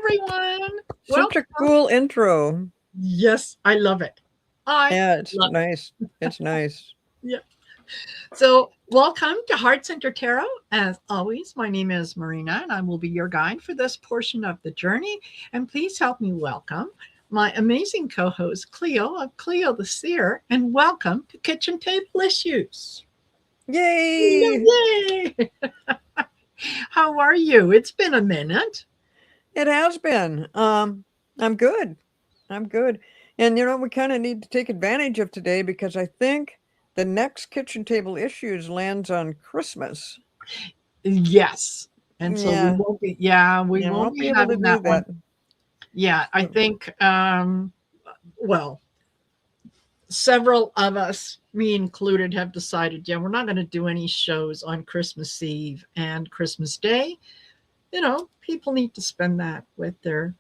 everyone. Such a Welcome. cool intro. Yes, I love it. I Yeah, it's love nice. It's nice. it. Yeah. So, welcome to Heart Center Tarot. As always, my name is Marina, and I will be your guide for this portion of the journey. And please help me welcome my amazing co host, Cleo of Cleo the Seer, and welcome to Kitchen Table Issues. Yay! Yay! How are you? It's been a minute. It has been. I'm good. I'm good. And we kind of need to take advantage of today because I think the next kitchen table issues lands on Christmas. Yes. And so we Yeah, won't be, yeah, we yeah, I won't won't be be able to having do that one. that. Yeah, I So, think, well, several of us, me included, have decided, yeah, we're not going to do any shows on Christmas Eve and Christmas Day. People need to spend that with their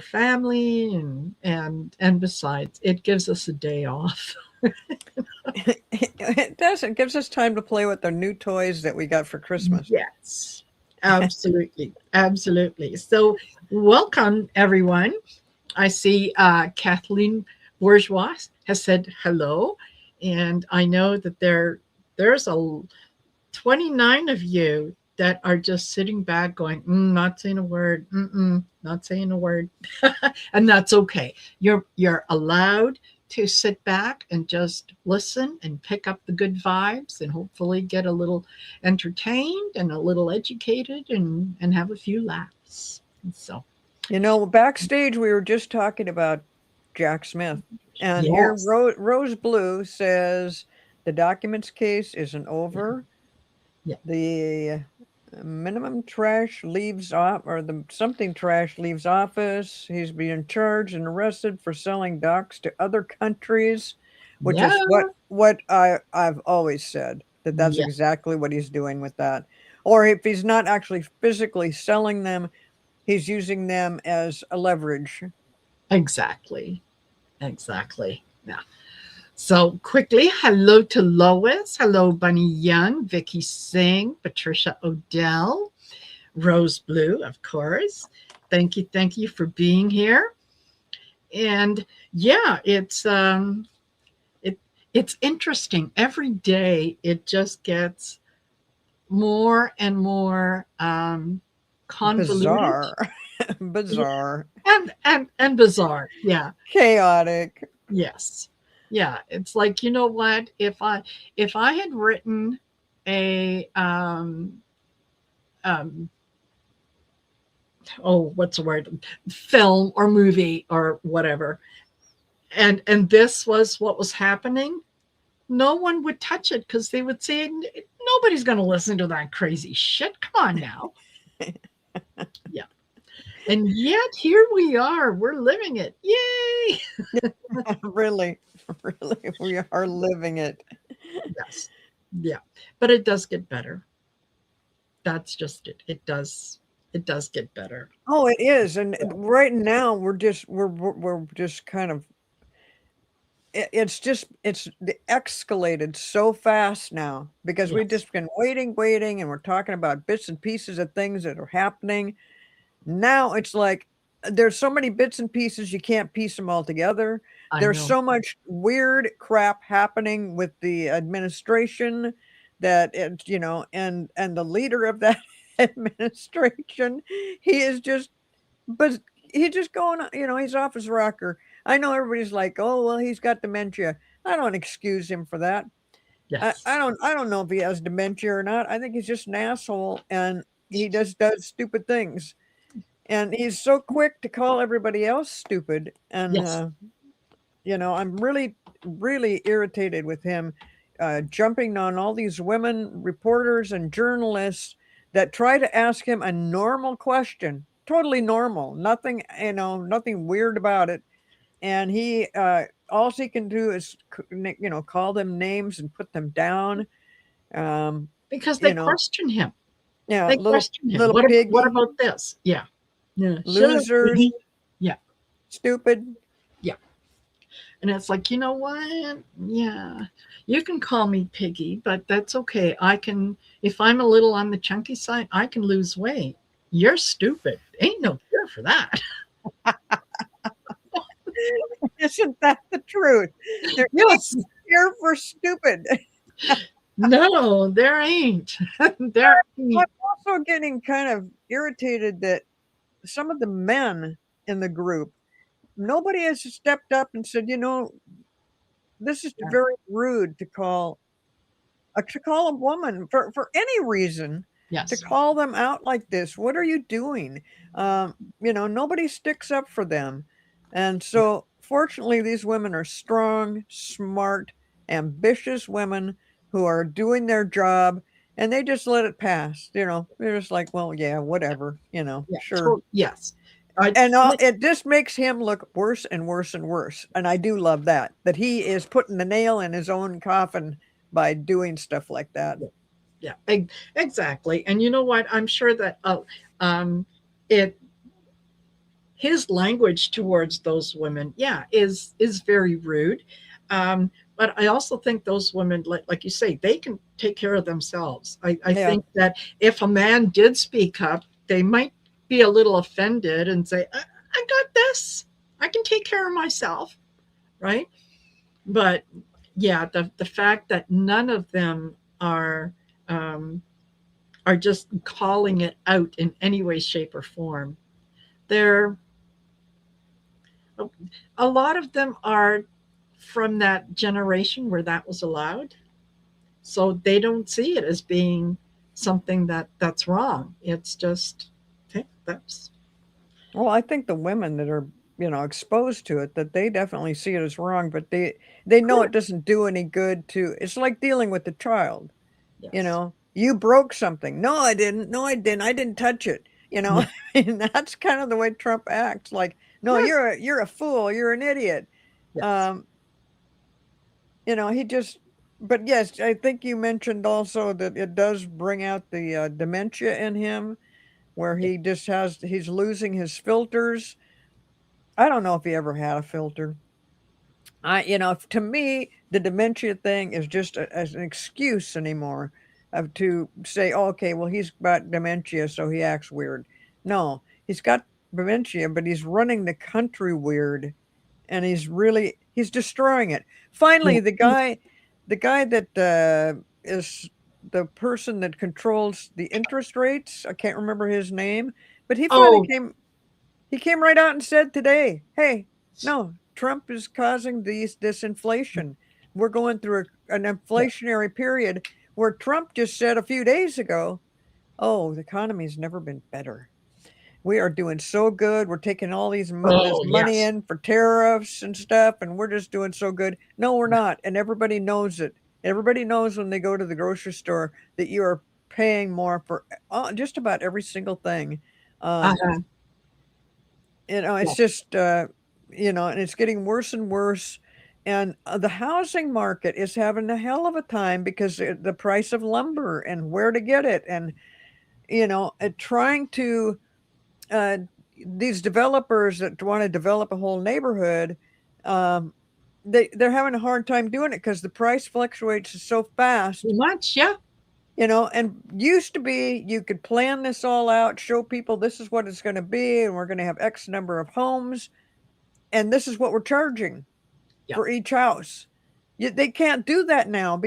family and besides, it gives us a day off. it does. It gives us time to play with the new toys that we got for Christmas. Yes, absolutely, absolutely. So, welcome everyone. I see Kathleen Bourgeois has said hello, and I know that there's a 29 of you that are just sitting back going, not saying a word, not saying a word, and that's okay. You're allowed to sit back and just listen and pick up the good vibes and hopefully get a little entertained and a little educated and have a few laughs. So Backstage we were just talking about Jack Smith, and here yes, Rose Blue says the documents case isn't yeah, over. yeah, The minimum trash leaves off, or the something trash leaves office. He's being charged and arrested for selling docs to other countries, which yeah, is what I've always said, that that's yeah, exactly what he's doing with that. Or if he's not actually physically selling them, he's using them as a leverage. exactly, exactly. Yeah. So quickly, hello to Lois. Hello, Bunny Young, Vicky Singh, Patricia Odell, Rose Blue, of course. Thank you for being here. And yeah, it it's interesting. Every day it just gets more and more convoluted Bizarre. Bizarre. and bizarre. Yeah. Chaotic. Yes. Yeah, it's like, you know what? If I had written a um oh, what's the word? Film or movie or whatever, and this was what was happening, no one would touch it because they would say nobody's going to listen to that crazy shit. Come on now. Yeah. And yet here we are. We're living it. Yay. Really, really, we are living it. Yes. Yeah. But it does get better. That's just it. It does get better. Oh, it is, and right now we're just kind of it's escalated so fast now because we've Yes. just been waiting, and we're talking about bits and pieces of things that are happening. Now it's like there's so many bits and pieces you can't piece them all together. I There's know. so much weird crap happening with the administration that and the leader of that administration, he is just but he's just going, he's off his rocker. I know everybody's like, "Oh, well, he's got dementia." I don't excuse him for that. I, Yes. I don't I don't know if he has dementia or not. I think he's just an asshole and he just does stupid things. And he's so quick to call everybody else stupid. And Yes. I'm really, really irritated with him jumping on all these women reporters and journalists that try to ask him a normal question, totally normal, nothing, nothing weird about it. And all he can do is, call them names and put them down. Um, Because they you know, question him. yeah, They little question him. little What piggy, about this? Yeah. Yeah. Shut up, losers, Piggy. Yeah. stupid. Yeah. And it's like, you know what? Yeah, you can call me Piggy, but that's okay. If I'm a little on the chunky side, I can lose weight. You're stupid. Ain't no care for that. Isn't that the truth? There ain't Yes. here for stupid. No, there ain't. There I'm ain't. also getting kind of irritated that some of the men in the group, nobody has stepped up and said, this is Yeah. very rude to call a woman for any reason, to Yes. call them out like this. What are you doing? Nobody sticks up for them. And Yeah. so fortunately these women are strong, smart, ambitious women who are doing their job, and they just let it pass. They're just like, well, yeah, whatever, Yeah. sure. Yes. I, And it just makes him look worse and worse and worse. And I do love that he is putting the nail in his own coffin by doing stuff like that. yeah. Yeah. Exactly. And you know what? I'm sure that um, it his language towards those women, yeah, is very rude. But I also think those women, like you say, they can take care of themselves. I Yeah. think that if a man did speak up, they might be a little offended and say, I got this. I can take care of myself, right? But yeah, the fact that none of them are um, are just calling it out in any way, shape, or form. They're a lot of them are from that generation where that was allowed, so they don't see it as being something that's wrong. It's just, okay, that's Well, I think the women that are, exposed to it, that they definitely see it as wrong, but they know it correct. doesn't do any good to. It's like dealing with the child. Yes. You broke something. No, I didn't. No, I didn't. I didn't touch it. Yeah. And that's kind of the way Trump acts. Like, no, Yes. you're a fool. You're an idiot. Yes. Um, he just. But yes, I think you mentioned also that it does bring out the dementia in him, where Yeah. he's losing his filters. I don't know if he ever had a filter. To me, the dementia thing is just as an excuse anymore of to say, oh, okay, well, he's got dementia, so he acts weird. No, he's got dementia, but he's running the country weird, and he's destroying it. Yeah. Finally, the guy that is the person that controls the interest rates, I can't remember his name, but Oh, he came right out and said today, "Hey, no, Trump is causing this inflation. We're going through an yeah. inflationary period," where Trump just said a few days ago, "Oh, the economy's never been better. We are doing so good. We're taking all this Oh, money yes. in for tariffs and stuff, and we're just doing so good." No, we're Yeah. not, and everybody knows it. Everybody knows when they go to the grocery store that you are paying more for just about every single thing. Um, Uh-huh. it's Yeah. just, and it's getting worse and worse. And the housing market is having a hell of a time because the price of lumber and where to get it. And, trying to, uh, these developers that want to develop a whole neighborhood, um, they're having a hard time doing it because the price fluctuates so fast. Too much. Yeah. And used to be you could plan this all out, show people this is what it's going to be, and we're going to have X number of homes, and this is what we're charging Yeah. for each house. They can't do that now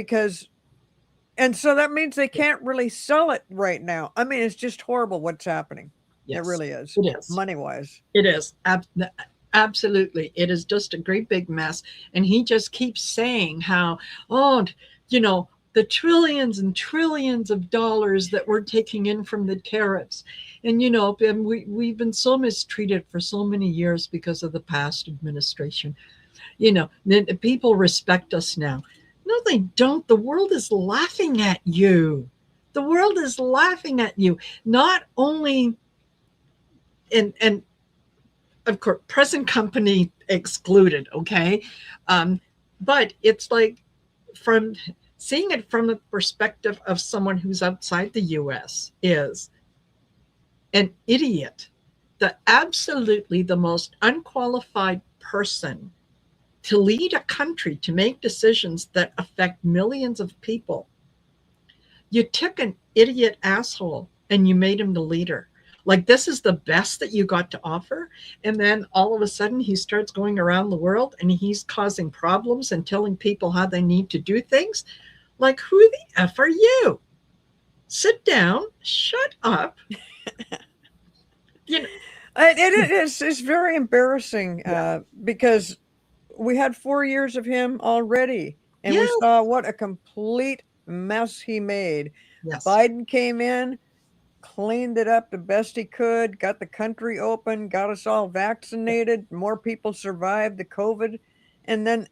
and so that means they Yeah. can't really sell it right now. I mean, it's just horrible what's happening. It Yes. really is, It is. money wise. It is. Absolutely. It is just a great big mess. And he just keeps saying how, oh, the trillions and trillions of dollars that we're taking in from the tariffs. And, and we've been so mistreated for so many years because of the past administration. Then people respect us now. No, they don't. The world is laughing at you. The world is laughing at you. Not only, and of course, present company excluded, okay? Um, but it's like, from seeing it from the perspective of someone who's outside the US, is an idiot, absolutely the most unqualified person to lead a country, to make decisions that affect millions of people. You took an idiot asshole and you made him the leader. Like, this is the best that you got to offer. And then all of a sudden, he starts going around the world and he's causing problems and telling people how they need to do things. Like, who the F are you? Sit down, shut up. You know, It's very embarrassing yeah, because we had 4 years of him already, and we yes, saw what a complete mess he made. yes. Biden came in, cleaned it up the best he could, got the country open, got us all vaccinated. More people survived the COVID, and then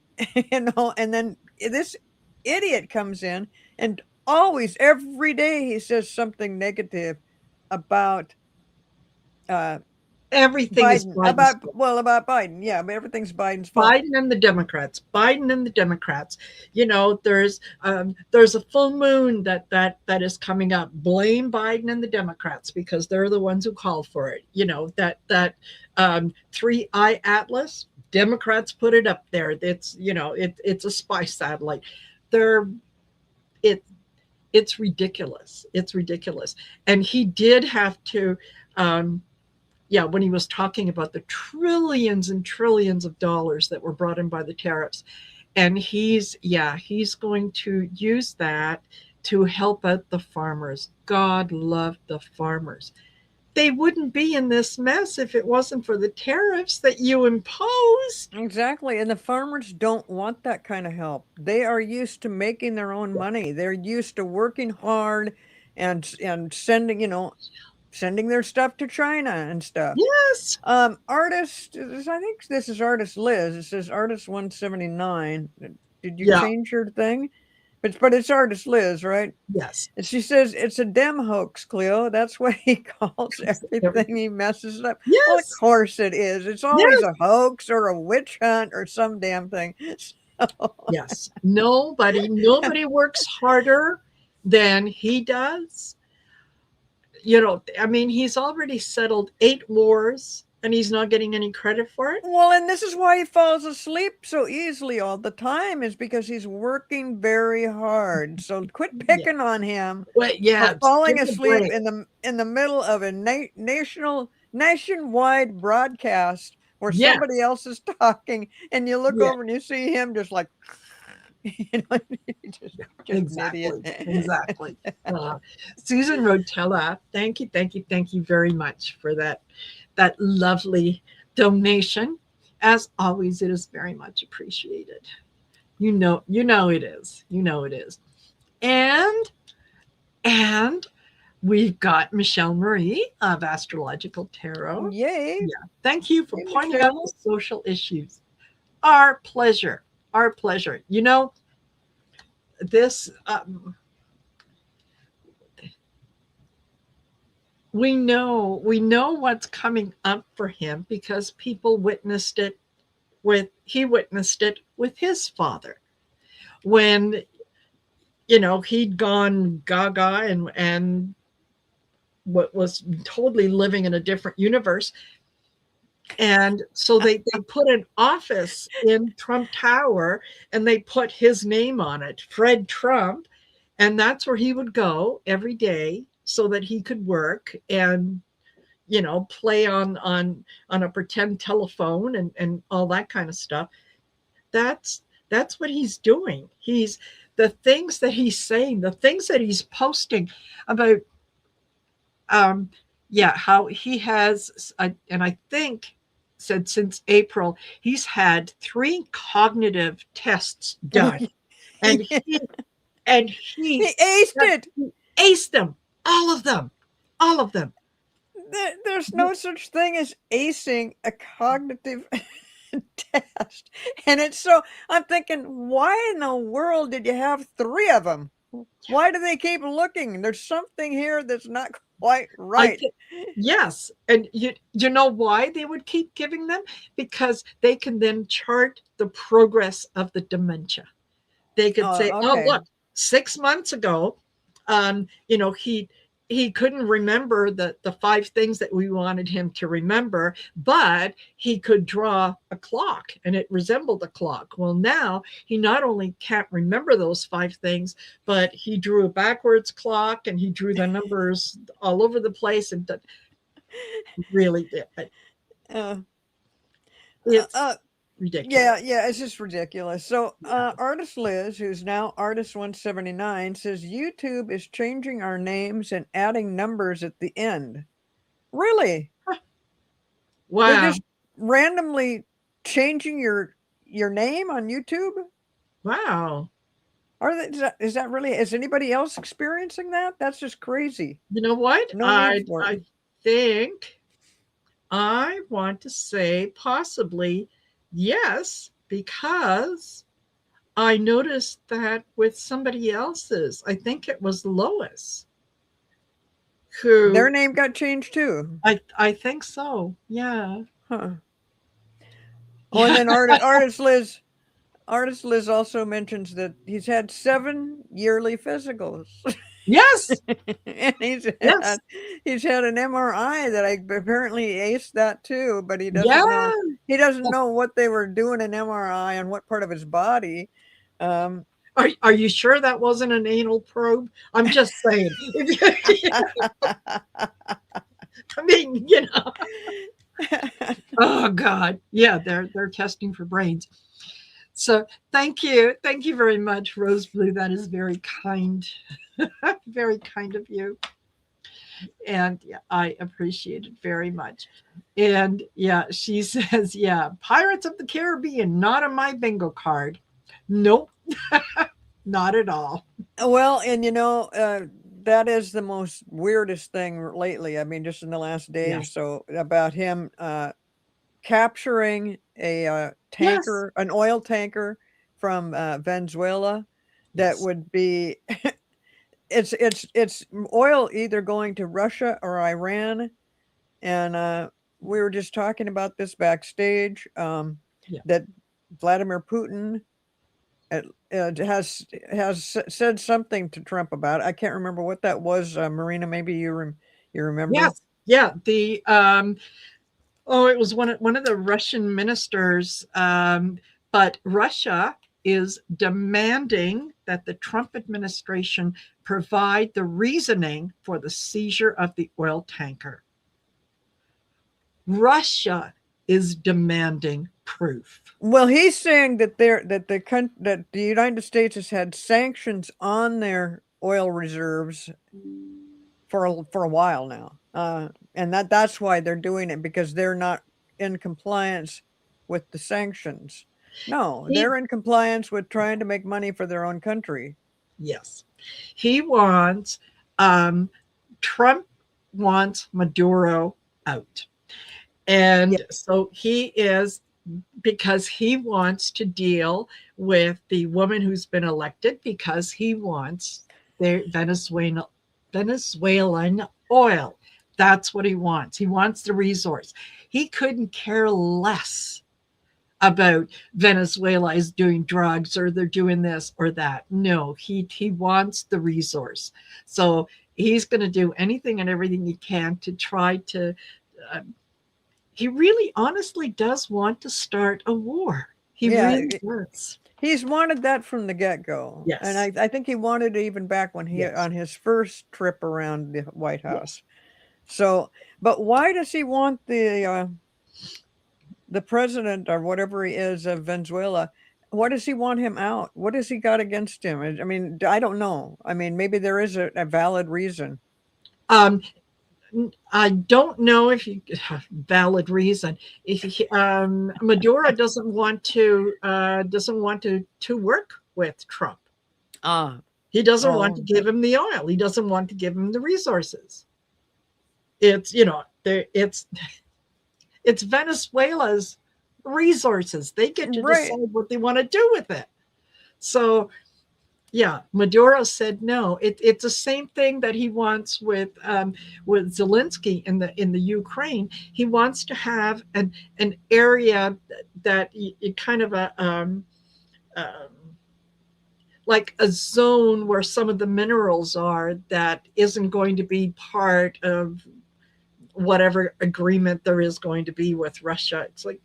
and then this idiot comes in and always every day he says something negative about uh Everything is Biden, Biden's fault. about Biden, yeah, but everything's Biden's fault. Biden and the Democrats. Biden and the Democrats. There's a full moon that is coming up. Blame Biden and the Democrats because they're the ones who called for it. That 3-eye atlas. Democrats put it up there. It's a spy satellite. They're it it's ridiculous. It's ridiculous. And he did have to when he was talking about the trillions and trillions of dollars that were brought in by the tariffs. And he's going to use that to help out the farmers. God love the farmers. They wouldn't be in this mess if it wasn't for the tariffs that you imposed. Exactly, and the farmers don't want that kind of help. They are used to making their own money. They're used to working hard and sending, sending their stuff to China and stuff. Yes. I think this is artist Liz. It says artist 179. Did you Yeah. change your thing? But it's artist Liz, right? Yes. And she says it's a dem hoax, Cleo. That's what he calls everything Everything. he messes up. Well, of Yes. course it is. It's always Yes. a hoax or a witch hunt or some damn thing. So, Yes. Nobody works harder than he does. He's already settled 8 wars and he's not getting any credit for it. well, and this is why he falls asleep so easily all the time is because he's working very hard. So quit Yeah. picking on him Wait, for yeah, falling give him a asleep break. in the middle of a nationwide broadcast where Yeah, somebody else is talking, and you look yeah, over and you see him just like, just an idiot. exactly, exactly. Uh, Susan Rotella, thank you very much for that lovely donation. As always, it is very much appreciated. It is. You know it is. And and we've got Michelle Marie of Astrological Tarot. Yay! Yeah. Thank you for Hey, pointing out Michelle. the social issues. Our pleasure. Our pleasure. This we know what's coming up for him because he witnessed it with his father when he'd gone gaga and what was totally living in a different universe. And so they put an office in Trump Tower and they put his name on it, Fred Trump. And that's where he would go every day so that he could work and play on a pretend telephone and all that kind of stuff. That's what he's doing. He's the things that he's saying, the things that he's posting about how he has and I think said since April he's had 3 cognitive tests done and He he aced it. aced them, all of them, all of them. There's no such thing as acing a cognitive test. And I'm thinking, why in the world did you have 3 of them? Why do they keep looking? There's something here that's not quite I right. think yes, and you know why they would keep giving them? Because they can then chart the progress of the dementia. They could say, "Oh, Okay. look, 6 months ago, he couldn't remember the 5 things that we wanted him to remember, but he could draw a clock, and it resembled a clock. Well, now he not only can't remember those 5 things, but he drew a backwards clock, and he drew the numbers all over the place, and Really, Uh, it's uh, ridiculous. yeah, it's just ridiculous. So, artist Liz, who's now artist 179, says YouTube is changing our names and adding numbers at the end. Really? They're Wow, just randomly changing your name on YouTube? wow. Are they, is that really? Is anybody else experiencing that? That's just crazy. You know what? No need for it. I think I want to say possibly yes, because I noticed that with somebody else's. I think it was Lois Their who. name got changed too. I think so. Yeah. Huh. Oh, and Yeah. then artist Liz also mentions that he's had 7 yearly physicals. Yes. And Yes. he's had an MRI that I apparently aced that too, but Yeah. he doesn't know what they were doing an MRI on what part of his body. Um, Are you sure that wasn't an anal probe? I'm just saying. I mean, oh God, yeah, they're testing for brains. So thank you very much, Rose Blue. That is very kind, very kind of you, and yeah, I appreciate it very much. And yeah, she says, yeah, Pirates of the Caribbean, not on my bingo card. Nope, not at all. well, and that is the most weirdest thing lately. I mean, just in the last day or Yes, so, about him capturing a yes, tanker, an oil tanker from Venezuela that yes, would be it's oil either going to Russia or Iran, and we were just talking about this backstage, yeah. that Vladimir Putin uh, said something to Trump about it. I can't remember what that was. Marina, maybe you remember? Yes, yeah. The oh, it was one of the Russian ministers. But Russia is demanding that the Trump administration provide the reasoning for the seizure of the oil tanker. Russia is demanding proof. Well, he's saying that that the United States has had sanctions on their oil reserves for a while now, and that's why they're doing it, because they're not in compliance with the sanctions. No, He, they're in compliance with trying to make money for their own country. yes, he wants Trump wants Maduro out. Yeah, And so he is, because he wants to deal with the woman who's been elected, because he wants the Venezuelan oil. That's what he wants. He wants the resource. He couldn't care less about Venezuela is doing drugs or they're doing this or that. No, he wants the resource. So he's going to do anything and everything he can to try to uh, he really honestly does want to start a war. He yeah. really does. He's wanted that from the get go, and Yes. I think he wanted it even back when he Yes. on his first trip around the White Yes. House. So, but why does he want the president or whatever he is of Venezuela? Why does he want him out? What has he got against him? I mean, I don't know. I mean, maybe there is a valid reason. Um, I don't know if you valid reason. If he, Maduro doesn't want to work with Trump. Ah, He doesn't want to oh, give him the oil. He doesn't want to give him the resources. It's you know there it's Venezuela's resources. They get to right. decide what they want to do with it. So yeah, Maduro said no. It's the same thing that he wants with Zelensky in the Ukraine. He wants to have an area that it kind of um, like a zone where some of the minerals are that isn't going to be part of whatever agreement there is going to be with Russia. It's like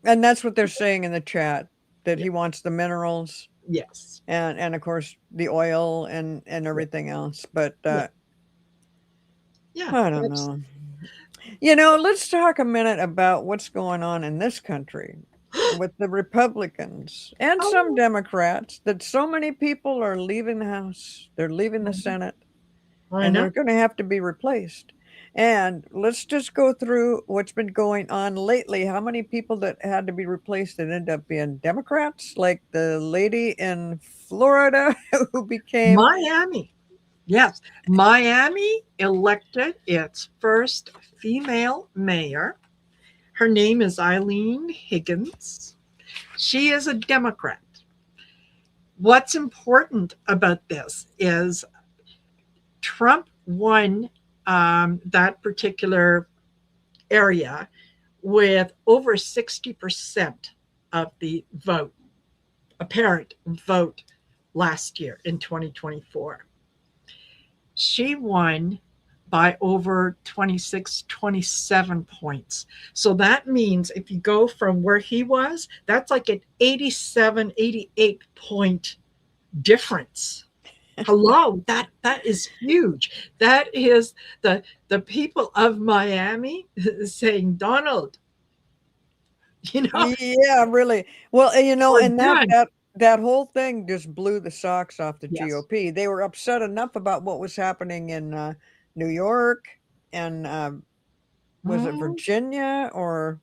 And that's what they're saying in the chat, that yeah, he wants the minerals yes, and of course the oil and yeah, everything else. But yeah, yeah. I don't That's know. Let's talk a minute about what's going on in this country with the Republicans and some Oh, Democrats that so many people are leaving the House, they're leaving the Senate, I and they're know. going to have to be replaced. And let's just go through what's been going on lately. How many people that had to be replaced that ended up being Democrats, like the lady in Florida who became. Miami. Yes. Miami elected its first female mayor. Her name is Eileen Higgins. She is a Democrat. What's important about this is Trump won that particular area with over 60% of the vote, apparent vote last year in 2024. She won by over 26, 27 points. So that means if you go from where he was, that's like an 87, 88 point difference. Hello, that is huge. That is the people of Miami saying, Donald, you know, Yeah, really. Well, we're and that done. that that whole thing just blew the socks off the Yes. GOP. They were upset enough about what was happening in New York and was it Mm, Virginia or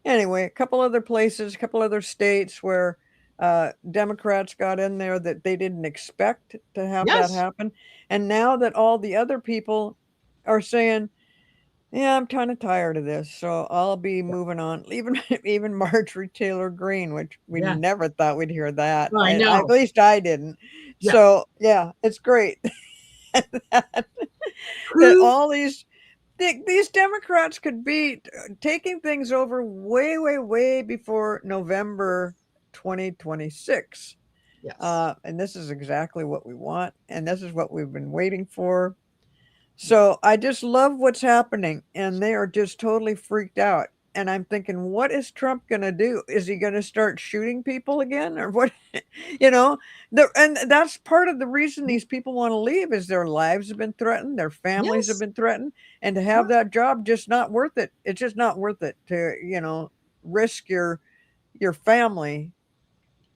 anyway, a couple other places, a couple other states where Democrats got in there that they didn't expect to have that yes. happen. And now that all the other people are saying, yeah, I'm kind of tired of this, so I'll be Yeah. moving on. Even Marjorie Taylor Greene, which we Yeah. never thought we'd hear that. I At know. least I didn't. Yeah. So yeah, it's great that, that Who all these Democrats could be taking things over way, way, way before November 2026. yes. And this is exactly what we want, and this is what we've been waiting for. So I just love what's happening, and they are just totally freaked out. And I'm thinking, what is Trump going to do? Is he going to start shooting people again, or what? you know, and that's part of the reason these people want to leave is their lives have been threatened, their families have Yes. been threatened, and to have Yes. that job just not worth it. It's just not worth it to risk your family,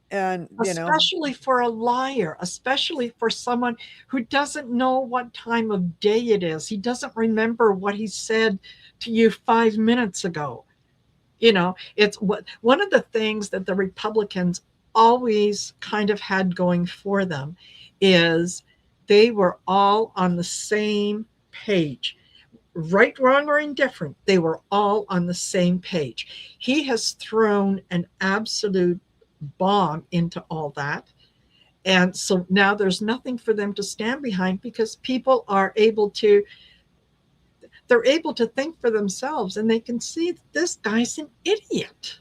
and Especially for a liar, especially for someone who doesn't know what time of day it is. He doesn't remember what he said to you 5 minutes ago. It's what one of the things that the Republicans always kind of had going for them is they were all on the same page. Right, wrong, or indifferent, they were all on the same page. He has thrown an absolute bomb into all that. And so now there's nothing for them to stand behind because people are able to they're able to think for themselves and they can see that this guy's an idiot.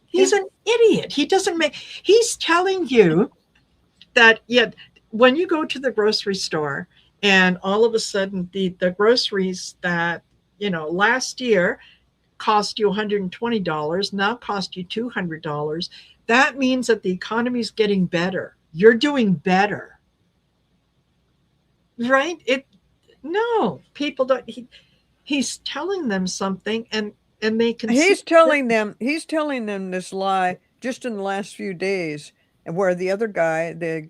He's yeah, an idiot. He's telling you that yet when you go to the grocery store and all of a sudden the groceries that last year cost you $120 now cost you $200, that means that the economy is getting better. You're doing better, right? It No, people don't. He's telling them something, and they can see. he's telling them this lie just in the last few days, and where the other guy, the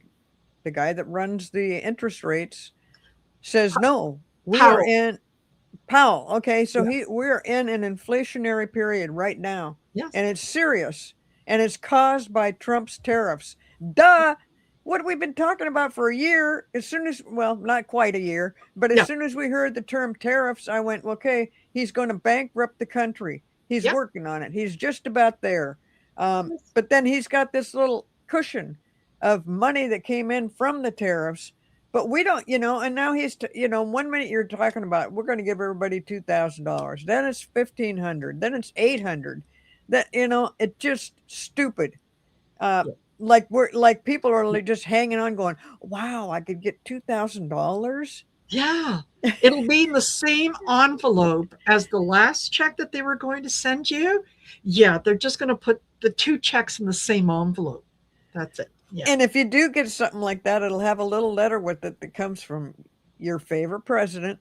guy that runs the interest rates, says no, we are Powell. in Powell. Okay, so Yes, we're in an inflationary period right now, yes, and it's serious, and it's caused by Trump's tariffs. Duh. What we've been talking about for a year, as soon as, well, not quite a year, but as yeah, soon as we heard the term tariffs, I went, okay, he's going to bankrupt the country. He's yeah, working on it. He's just about there. yes, But then he's got this little cushion of money that came in from the tariffs, but we don't, and now one minute you're talking about we're going to give everybody $2,000, then it's 1,500, then it's 800. That it's just stupid. Uh, yeah. like people are just hanging on, going, "Wow, I could get $2,000." Yeah. It'll be in the same envelope as the last check that they were going to send you. Yeah, they're just going to put the two checks in the same envelope. That's it. Yeah. And if you do get something like that, it'll have a little letter with it that comes from your favorite president,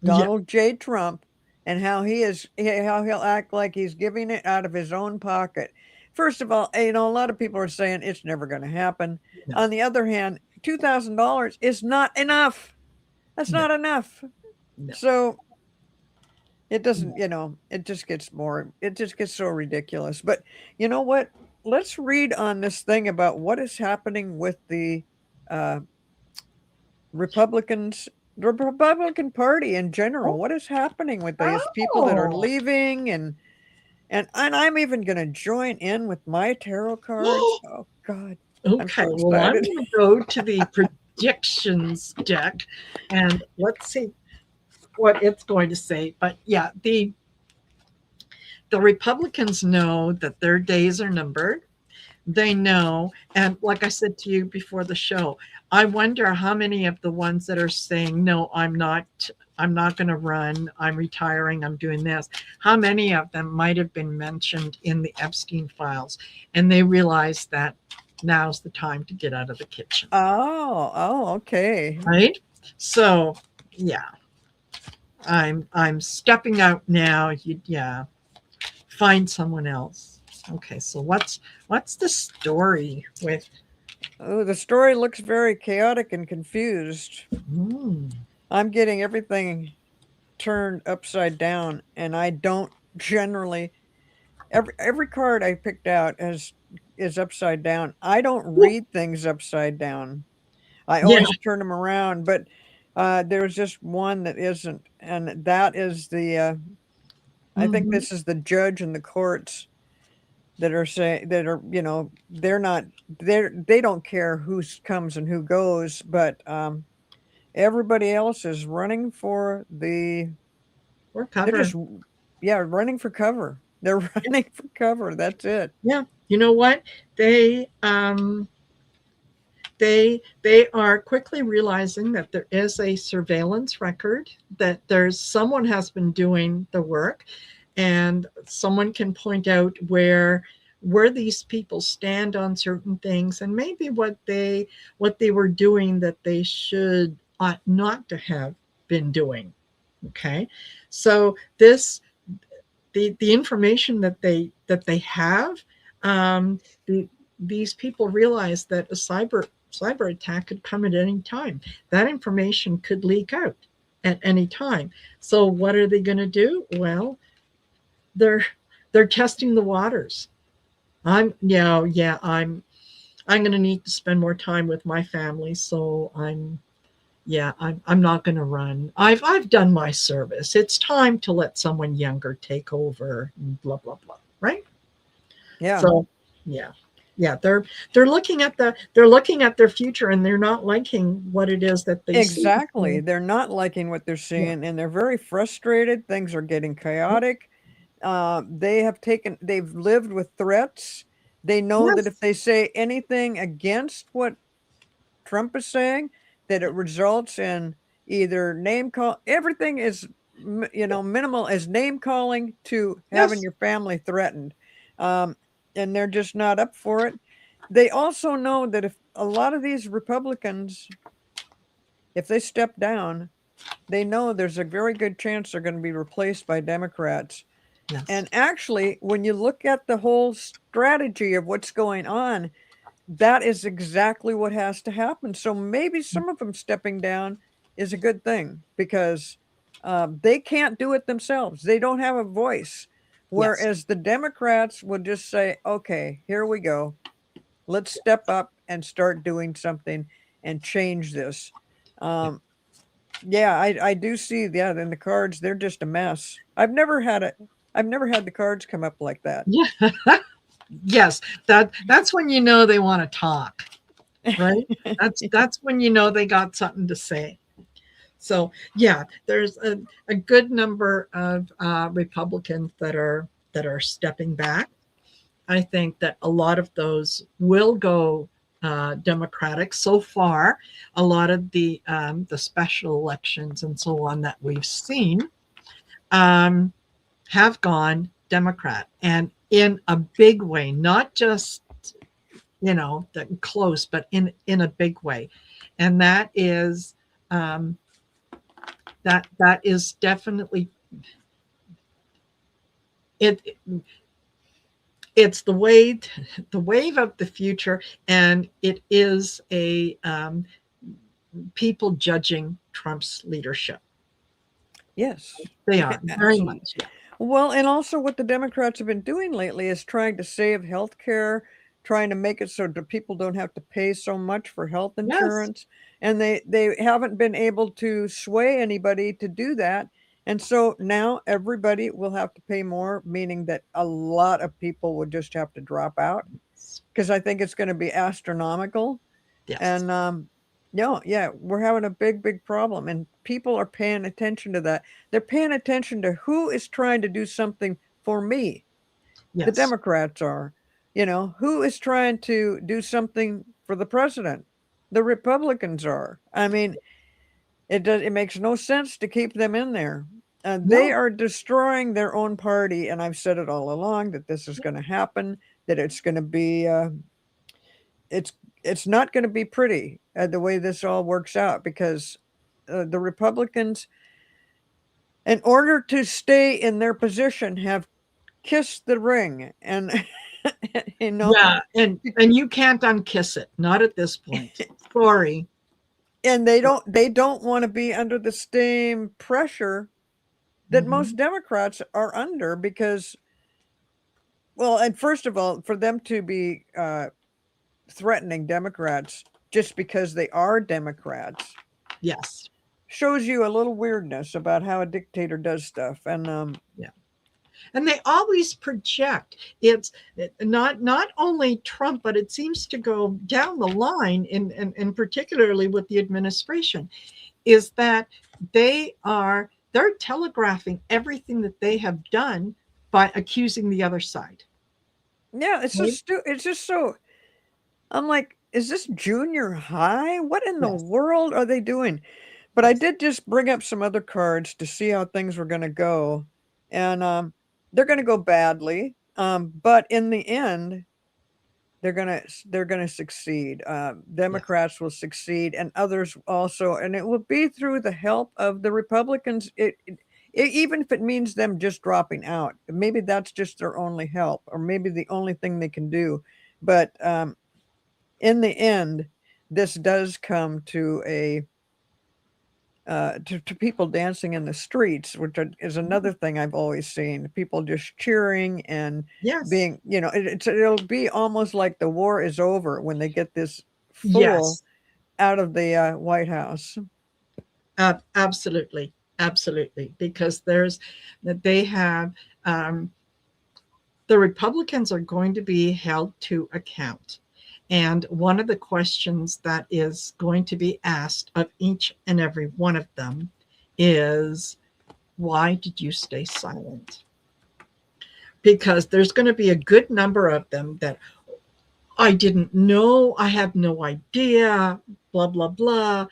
Yeah. Donald J. Trump, and how he'll act like he's giving it out of his own pocket. First of all, a lot of people are saying it's never going to happen. No, On the other hand, $2,000 is not enough. That's no, not enough. no, So it doesn't, no. it just gets so ridiculous. But you know what? Let's read on this thing about what is happening with uh, Republicans, the Republican Party in general. Oh, What is happening with these people that are oh. leaving, and I'm even going to join in with my tarot cards. Oh God, I'm Okay, so well, I'm excited. going to go to the predictions deck and let's see what it's going to say. But yeah, the Republicans know that their days are numbered. They know, and like I said to you before the show, I wonder how many of the ones that are saying no, I'm not going to run, I'm retiring, I'm doing this, how many of them might have been mentioned in the Epstein files and they realize that now's the time to get out of the kitchen, Okay. right? So yeah, I'm stepping out now. Yeah, find someone else. Okay, so what's the story with? Oh, the story looks very chaotic and confused. Hmm. I'm getting everything turned upside down, and I don't generally every card I picked out is upside down. I don't read things upside down. I Yeah. always turn them around, but there's just one that isn't, and that is I think Mhm. this is the judge and the courts that are saying that are they're not they don't care who comes and who goes, but everybody else is running for Or they're cover. just yeah, running for cover. They're Yeah. running for cover. That's it. Yeah. You know what? They are quickly realizing that there is a surveillance record, that there's someone has been doing the work, and someone can point out where these people stand on certain things and maybe what they were doing that they should ought not to have been doing. Okay. So the information that they have, um, the, these people realize that a cyber attack could come at any time. That information could leak out at any time. So what are they going to do? Well, they're they're testing the waters. I'm going to need to spend more time with my family, so I'm not going to run. I've done my service. It's time to let someone younger take over and blah blah blah, right? Yeah, So, yeah. Yeah, they're looking at their future and they're not liking what it is that they see. exactly. They're not liking what they're Yeah. seeing, and they're very frustrated. Things are getting chaotic. They've lived with threats. They know that if Yes. they say anything against what Trump is saying, that it results in either name call. Everything is, minimal as name calling to having Yes. your family threatened. Um, and they're just not up for it. They also know that if a lot of these Republicans, if they step down, they know there's a very good chance they're going to be replaced by Democrats. Yes. And actually, when you look at the whole strategy of what's going on, that is exactly what has to happen. So maybe some of them stepping down is a good thing because they can't do it themselves. They don't have a voice. Yes. Whereas the Democrats would just say, okay, here we go. Let's step up and start doing something and change this. Yeah. Um, yeah, I do see that in the cards. They're just a mess. I've never had the cards come up like that. Yeah. Yes. That's when you know they want to talk, right? That's when you know they got something to say. So yeah, there's a good number of Republicans that are stepping back. I think that a lot of those will go Democratic. So far, a lot of the special elections and so on that we've seen um, have gone Democrat, and in a big way, not just close, but in a big way, and um, that is definitely it it's the wave, the wave of the future, and it is a people judging Trump's leadership. Yes, They are very absolutely. much, yeah. Well, and also what the Democrats have been doing lately is trying to save health care, trying to make it so that people don't have to pay so much for health Yes, insurance. And they haven't been able to sway anybody to do that. And so now everybody will have to pay more, meaning that a lot of people would just have to drop out because I think it's going to be astronomical. yes, And no, yeah, we're having a big problem, and people are paying attention to that. They're paying attention to who is trying to do something for me. The yes. Democrats are, who is trying to do something for the president. The Republicans are. I mean, it makes no sense to keep them in there. They No, are destroying their own party, and I've said it all along that this is going to happen. That it's going to be it's it's not going to be pretty the way this all works out because the Republicans, in order to stay in their position, have kissed the ring, and you know, yeah, and you can't unkiss it. Not at this point. Sorry. and they don't want to be under the same pressure that Hmm. most Democrats are under because, well, and first of all, for them to be threatening Democrats just because they are Democrats Yes. shows you a little weirdness about how a dictator does stuff. And Yeah. And they always project. It's not only Trump, but it seems to go down the line, in particularly with the administration, is that they're telegraphing everything that they have done by accusing the other side. yeah, Right? it's just so. I'm like, is this junior high? What in the Yes. world are they doing? But I Yes. did just bring up some other cards to see how things were going to go, and they're going to go badly. But in the end, they're gonna succeed. Yes. Democrats will succeed, and others also, and it will be through the help of the Republicans. Even if it means them just dropping out, maybe that's just their only help, or maybe the only thing they can do. But in the end, this does come to to people dancing in the streets, which is another thing I've always seen. People just cheering and Yes. being, it'll be almost like the war is over when they get this fool Yes. out of the White House. Absolutely. Absolutely. Because there's that they have um, the Republicans are going to be held to account. And one of the questions that is going to be asked of each and every one of them is, why did you stay silent? Because there's going to be a good number of them that, I didn't know, I have no idea, blah, blah, blah.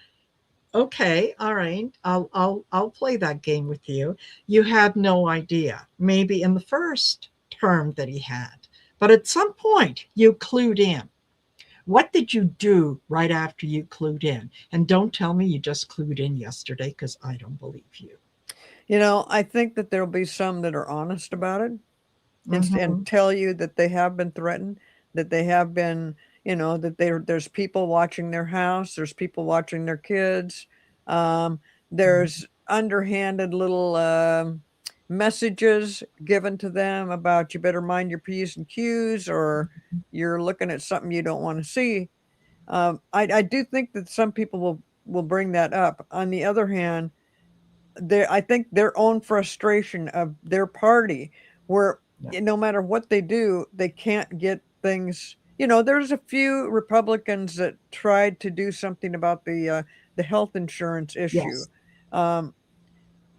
Okay, all right, I'll play that game with you. You had no idea, maybe in the first term that he had, but at some point you clued in. What did you do right after you clued in? And don't tell me you just clued in yesterday, because I don't believe you. I think that there'll be some that are honest about it and Mm-hmm. tell you that they have been threatened, that they have been, that there's people watching their house, there's people watching their kids. Um, there's underhanded little messages given to them about you better mind your P's and Q's or you're looking at something you don't want to see. I do think that some people will bring that up. On the other hand, I think their own frustration of their party, where Yeah. no matter what they do, they can't get things. There's a few Republicans that tried to do something about the health insurance issue, Yes. um,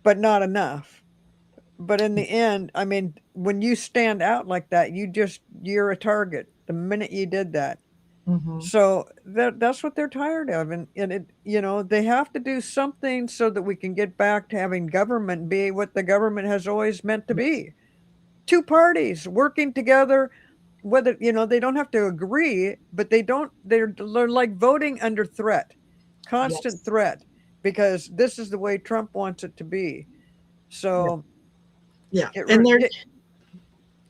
but not enough. But in the end, I mean, when you stand out like that, you're a target the minute you did that. Mm-hmm. So that's what they're tired of, and they have to do something so that we can get back to having government be what the government has always meant to Yes. be. Two parties working together, whether they don't have to agree, but they're like voting under threat, constant Yes. threat, because this is the way Trump wants it to be. Yeah. So Yeah. it, And re- they're it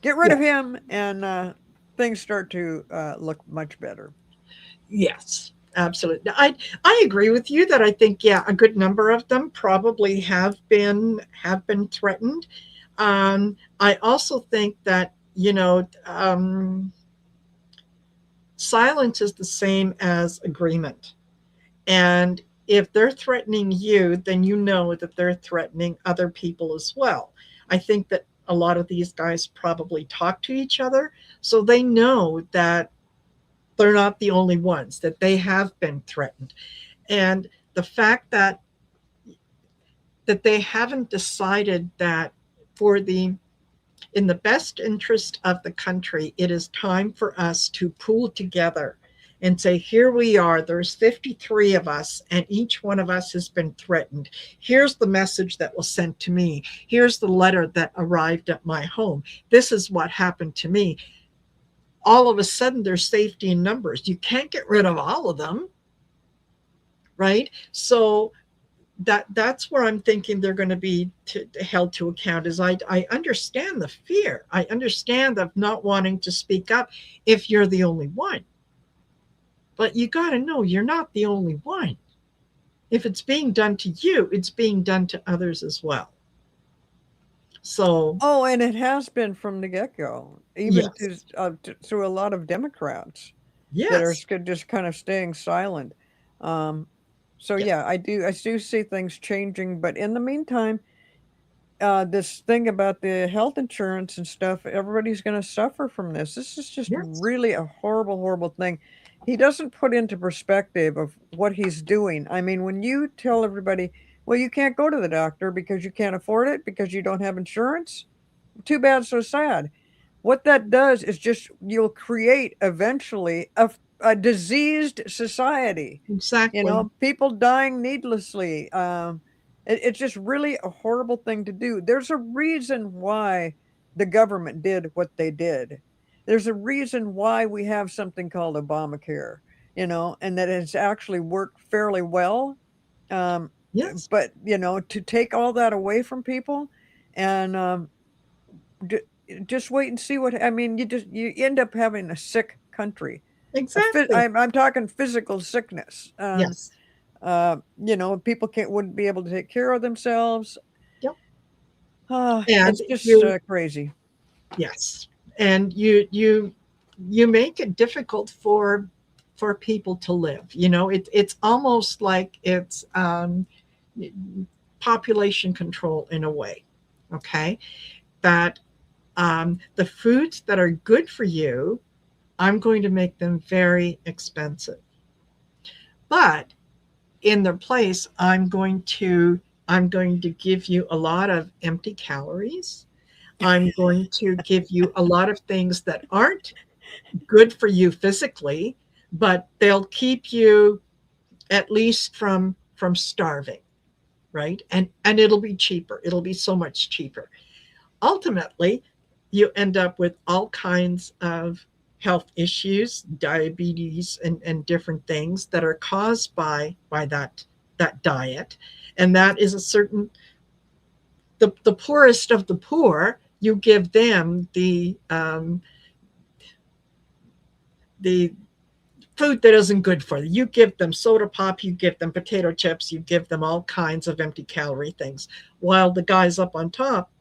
Get rid of Yes. him, and things start to look much better. Yes, absolutely. I agree with you that I think, yeah, a good number of them probably have been threatened. I also think that, silence is the same as agreement. And if they're threatening you, then you know that they're threatening other people as well. I think that a lot of these guys probably talk to each other, so they know that they're not the only ones, that they have been threatened. And the fact that they haven't decided that for the in the best interest of the country, it is time for us to pool together and say, here we are, there's 53 of us, and each one of us has been threatened. Here's the message that was sent to me. Here's the letter that arrived at my home. This is what happened to me. All of a sudden, there's safety in numbers. You can't get rid of all of them, right? So that's where I'm thinking they're going to be held to account. Is I understand the fear. I understand of not wanting to speak up if you're the only one. But you got to know you're not the only one. If it's being done to you, it's being done to others as well. So, Oh, and it has been from the get go, even yes, through a lot of Democrats that are yes, just kind of staying silent. Um, so yes, yeah, I do see things changing, but in the meantime, this thing about the health insurance and stuff, everybody's going to suffer from this. This is just yes, really a horrible, horrible thing. He doesn't put into perspective of what he's doing. I mean, when you tell everybody, well, you can't go to the doctor because you can't afford it because you don't have insurance, too bad, so sad. What that does is just you'll create eventually a diseased society. You exactly, know, people dying needlessly. It's just really a horrible thing to do. There's a reason why the government did what they did. There's a reason why we have something called Obamacare, and that it's actually worked fairly well. Um, yes, but, to take all that away from people and d- just wait and see what I mean. You end up having a sick country. exactly, I'm talking physical sickness. yes, People can't wouldn't be able to take care of themselves. yep. And It's just you, crazy. yes, and you make it difficult for people to live. It's almost like it's population control in a way. Okay, that the foods that are good for you, I'm going to make them very expensive. But in their place, I'm going to give you a lot of empty calories. I'm going to give you a lot of things that aren't good for you physically, but they'll keep you at least from starving, right? And it'll be cheaper. It'll be so much cheaper. Ultimately, you end up with all kinds of health issues, diabetes, and different things that are caused by that diet. And that is a certain the poorest of the poor. You give them the food that isn't good for you. You give them soda pop, you give them potato chips, you give them all kinds of empty calorie things. While the guys up on top,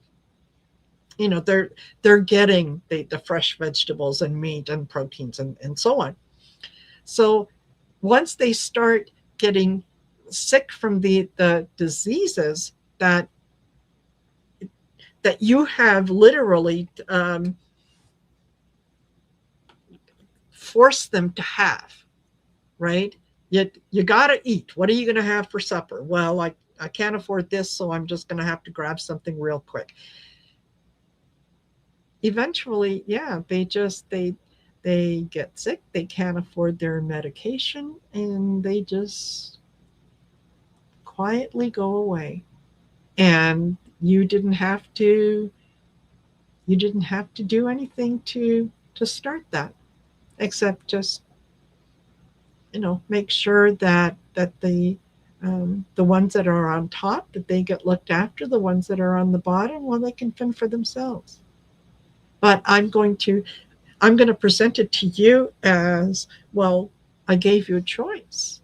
they're getting the fresh vegetables and meat and proteins and so on. So once they start getting sick from the diseases that you have literally forced them to have, right? You got to eat. What are you going to have for supper? Well, I can't afford this, so I'm just going to have to grab something real quick. Eventually, yeah, they get sick, they can't afford their medication, and they just quietly go away. And you didn't have to do anything to start that, except just make sure that the ones that are on top, that they get looked after. The ones that are on the bottom, well, they can fend for themselves. but I'm going to present it to you as, well, I gave you a choice.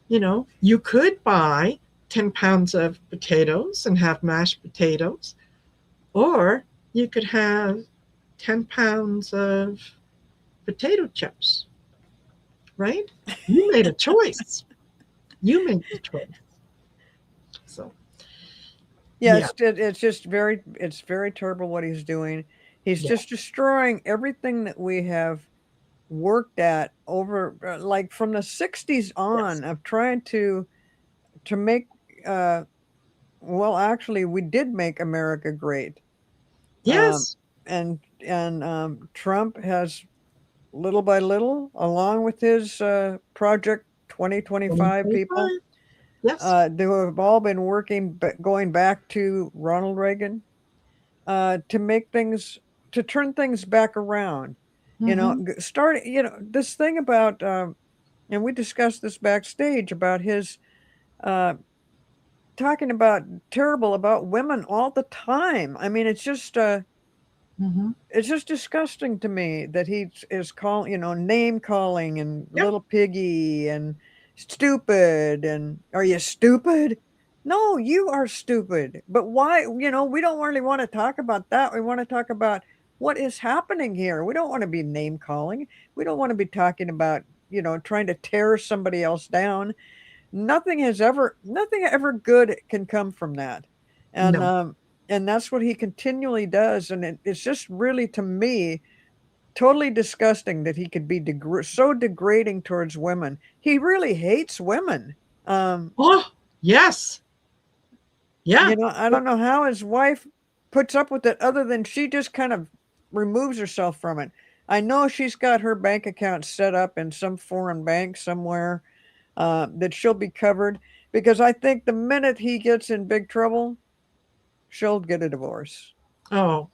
You could buy 10 pounds of potatoes and have mashed potatoes, or you could have 10 pounds of potato chips, right? You made a choice. You made the choice. So, Yeah, yeah, it's very terrible what he's doing. He's yeah, just destroying everything that we have worked at over like from the 60s yes, on of trying to make uh well, actually we did make America great. Um yes, and Trump has little by little, along with his project 2025 people, 2025. Yes. they have all been working going back to Ronald Reagan, to make things, to turn things back around. Mm-hmm. Start, this thing about, and we discussed this backstage about his uh, talking about terrible about women all the time. I mean, Mm-hmm. it's just disgusting to me that he is calling, name calling and Yep. little piggy and stupid and are you stupid? No, you are stupid. But why? We don't really want to talk about that. We want to talk about what is happening here. We don't want to be name calling. We don't want to be talking about, trying to tear somebody else down. Nothing ever good can come from that. And No. um and that's what he continually does, and it's just really, to me, totally disgusting that he could be so degrading towards women. He really hates women. um Oh, yes. Yeah. I don't know how his wife puts up with it, other than she just kind of removes herself from it. I know she's got her bank account set up in some foreign bank somewhere, that she'll be covered, because I think the minute he gets in big trouble, she'll get a divorce. Oh,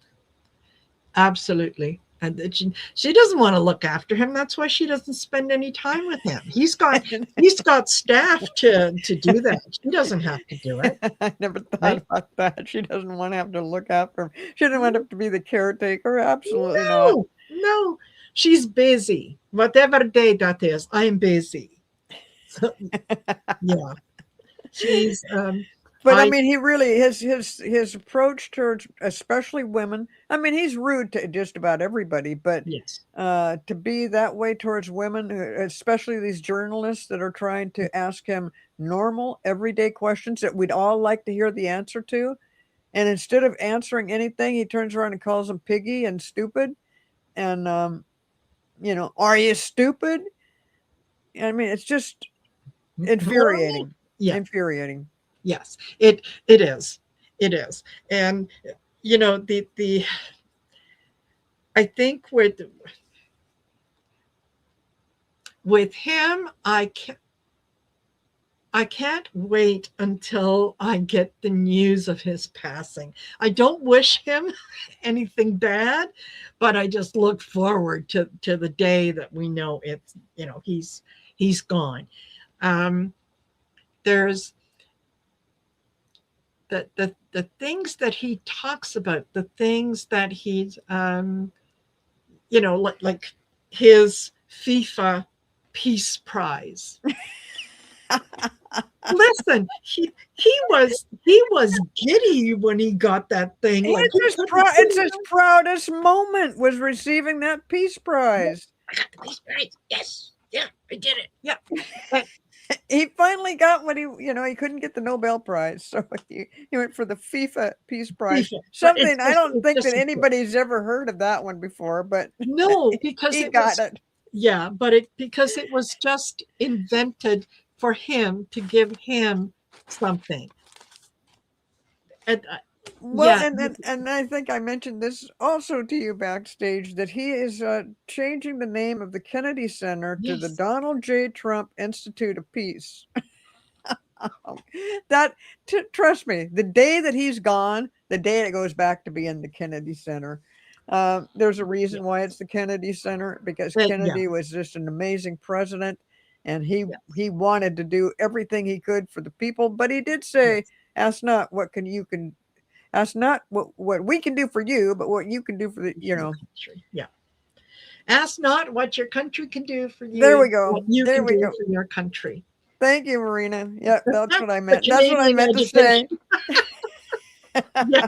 absolutely. And that she doesn't want to look after him. That's why she doesn't spend any time with him. He's got staff to do that. She doesn't have to do it, I never thought right? about that. She doesn't want to have to look after him. She doesn't want to have to be the caretaker. Absolutely not. No, no. She's busy. Whatever day that is, I'm busy. So, yeah. She's But I I mean, he really, his approach towards especially women. I mean, he's rude to just about everybody, but yes. to be that way towards women, especially these journalists that are trying to ask him normal, everyday questions that we'd all like to hear the answer to, and instead of answering anything, he turns around and calls them piggy and stupid, and are you stupid? I mean, it's just Well, infuriating, yeah. infuriating. Yes. It is. It is. And the I think with him, I can't wait until I get the news of his passing. I don't wish him anything bad, but I just look forward to the day that we know he's gone. Um, there's the things that he talks about, the things that he's like his FIFA Peace Prize. Listen, he was giddy when he got that thing. Like he couldn't It's believe his proudest moment was receiving that Peace it. Prize. I got the Peace Prize. Yes, yeah, I did it. Yeah, but He finally got what he couldn't get the Nobel Prize, so he went for the FIFA Peace Prize. FIFA, but Something I don't it's think just that anybody's ever heard of that one before, but no, because he it got was it. yeah, but it was just invented for him to give him something. And Well, yeah, and I think I mentioned this also to you backstage, that he is changing the name of the Kennedy Center to the yes, Donald J. Trump Institute of Peace. that Trust me, the day that he's gone, the day it goes back to being the Kennedy Center. There's a yeah, reason why it's the Kennedy Center, because yeah, Kennedy was just an amazing president, and he yeah, he wanted to do everything he could for the people. But he did say, yes, "Ask not what can you can Ask not what we can do for you, but what you can do for the, For your country. Yeah. Ask not what your country can do for There we you, go. what you There can we do go. for your country. Thank you, Marina. Yep, that's what I The meant. That's what I Canadian meant to say. education. Yeah.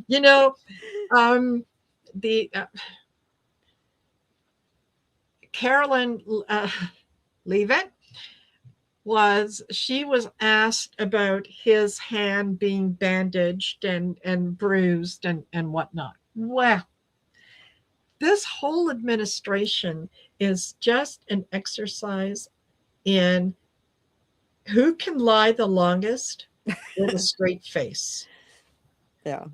You know, um, the Carolyn Leavitt she was asked about his hand being bandaged and bruised and whatnot. Well, this whole administration is just an exercise in who can lie the longest with a straight face. Yeah.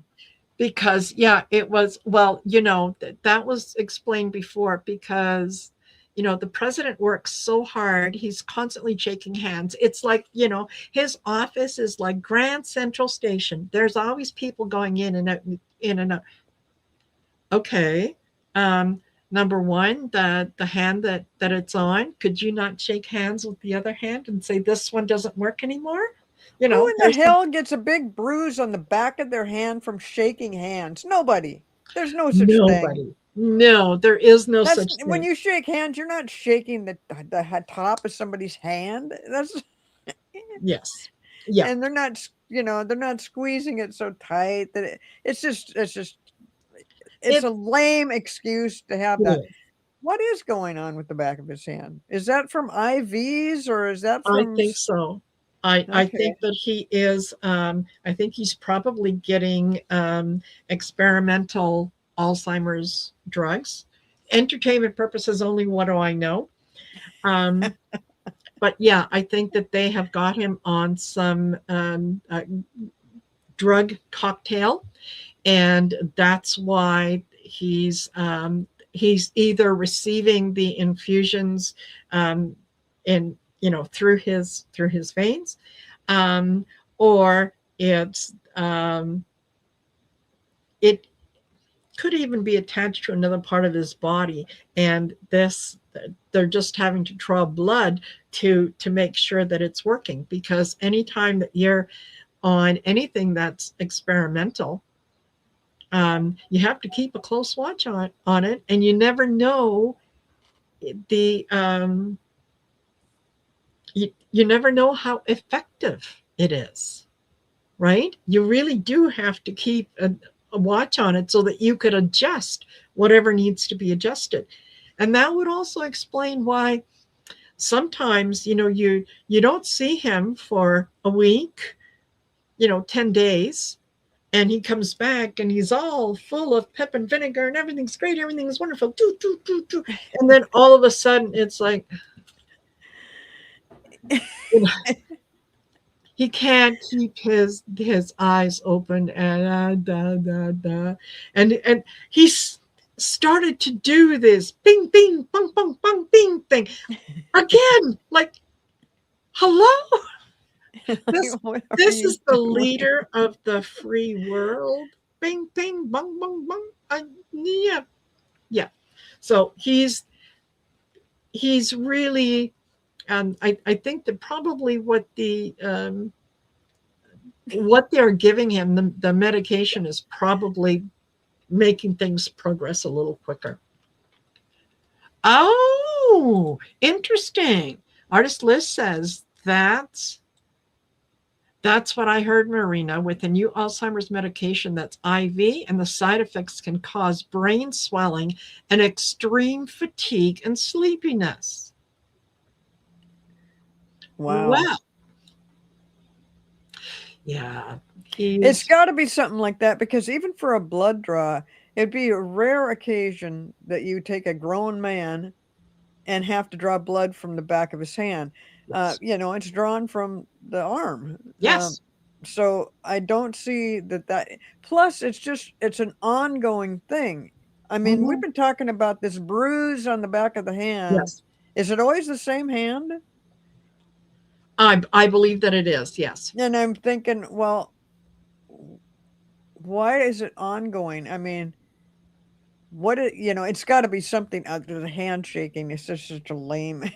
Because yeah, it was, well, that was explained before, because the president works so hard, he's constantly shaking hands. It's like, his office is like Grand Central Station. There's always people going in and out, in and out. Okay. Number one, the hand that it's on, could you not shake hands with the other hand and say this one doesn't work anymore? Who in the There's hell gets a big bruise on the back of their hand from shaking hands? Nobody. There's no such thing. nobody. No, there is no That's such when thing. you shake hands, you're not shaking the top of somebody's hand. That's Yes. Yeah. and they're not they're not squeezing it so tight that it's just it's It a lame excuse to have it that. is. What is going on with the back of his hand? Is that from IVs or is that I from think so. I okay. think that he is, I think he's probably getting experimental Alzheimer's drugs. Entertainment purposes only, what do I know? Um, but yeah, I think that they have got him on some drug cocktail, and that's why he's either receiving the infusions in through his veins, um, or it could even be attached to another part of his body, and this they're just having to draw blood to make sure that it's working, because anytime that you're on anything that's experimental, you have to keep a close watch on it, and you never know the you never know how effective it is, right? You really do have to keep a watch on it so that you could adjust whatever needs to be adjusted. And that would also explain why sometimes you don't see him for a week, 10 days, and he comes back and he's all full of pep and vinegar and everything's great, everything's wonderful, and then all of a sudden it's like, you know, he can't keep his eyes open, and and he's started to do this bing bing bong bong bong bing thing again, like, hello. Like, this what are this you is the doing? leader of the free world. Bing bing bong bong bong. Yeah, yeah. So he's really, I think that probably what they're giving him, the medication is probably making things progress a little quicker. Oh, interesting. Artist Liz says that's what I heard, Marina. With the new Alzheimer's medication that's IV, and the side effects can cause brain swelling and extreme fatigue and sleepiness. Wow. Well, yeah, It's he's got to be something like that because even for a blood draw, it'd be a rare occasion that you take a grown man and have to draw blood from the back of his hand. yes, It's drawn from the arm. yes. So I don't see that. Plus, it's an ongoing thing. I mean, we've Mhm. been talking about this bruise on the back of the hand. Yes, Is it always the same hand? I believe that it is. Yes. And I'm thinking, well, why is it ongoing? I mean, it's got to be something other than handshaking. It's just such a lame.